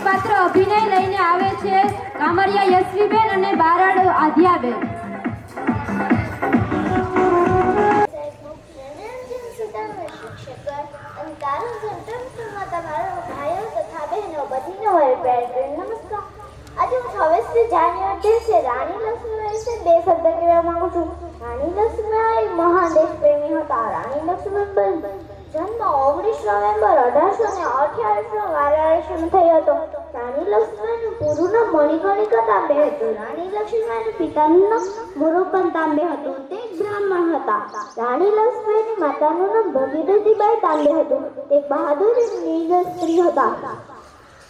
પાત્ર અભિનય લઈને આવે છે કામરિયા યશવીબેન અને બારડ આધ્યાબેન. નમસ્કાર. આજે હું 26 જાન્યુઆરી દિવસે રાણી લક્ષ્મીબાઈ વિશે 2 શબ્દ કહેવા માંગુ છું. રાણી લક્ષ્મીબાઈ મહાન દેશપ્રેમી હતા. રાણી લક્ષ્મીબાઈ જન્મ 19 નવેમ્બર 1828 વારાણસીમાં થયો હતો. રાણી લક્ષ્મીબાઈનું પૂરું નામ મણિકર્ણિકા તાંબે હતું. રાણી લક્ષ્મીબાઈના પિતાનું નામ મોરોપંત તાંબે હતું. તે બ્રાહ્મણ હતા. રાણી લક્ષ્મીબાઈની માતાનું નામ ભગીરથીબાઈ તાંબે હતું. તે બહાદુર અને નિર્દય સ્ત્રી હતા.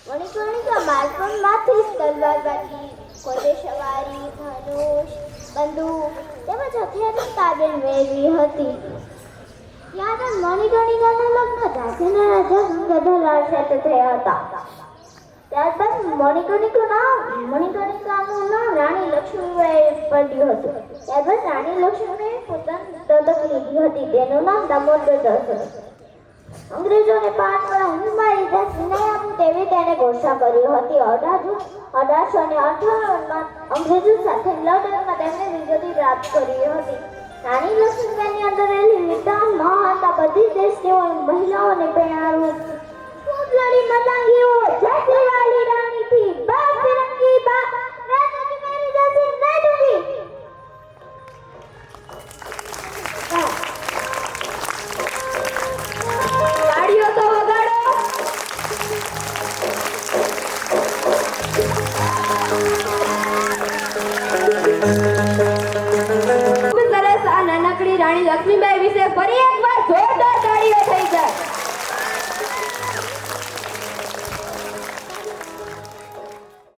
મણિકર્ણિકા બાળપણમાંથી તલવારબાજી, ઘોડેસવારી, ધનુષ, બંદૂક તેમજ હથિયારની તાલીમ મેળવી હતી. ત્યારબાદ મણિકર્ણિકાના લગ્ન ઝાંસીના રાજા ગંગાધરલાલ સાથે થયા હતા. ત્યારબાદ મણિકર્ણિકાનું નામ રાણી લક્ષ્મીબાઈ પડ્યું હતું. ત્યારબાદ રાણી લક્ષ્મીબાઈએ પોતાની દત્તક લીધી હતી. તેનું નામ દામોદર દાસ હતું. અંગ્રેજોને 5 વર્ષ ઊંઘમાં લીધા સિનાઈ આપું તેવી તેને ઘોષણા કરી હતી. 1858માં અંગ્રેજો સાથે લડતમાં તેમણે વિજય પ્રાપ્ત કરી હતી. રાણી લક્ષ્મીબાઈની અંદર રહેલી વીરતા મહાનતા બધી દેશની મહિલાઓને પ્રેરણારૂપ ખૂબ લડી મતાંગી હો જય શ્રી વાલી રાણી થી બાર ફિરંગી બા मैं तुझे मेरी जैसी नहीं दूंगी. તાળીઓ તો વગાડો. ખૂબ સરસ આ નાનકડી રાણી લક્ષ્મીબાઈ વિશે ફરી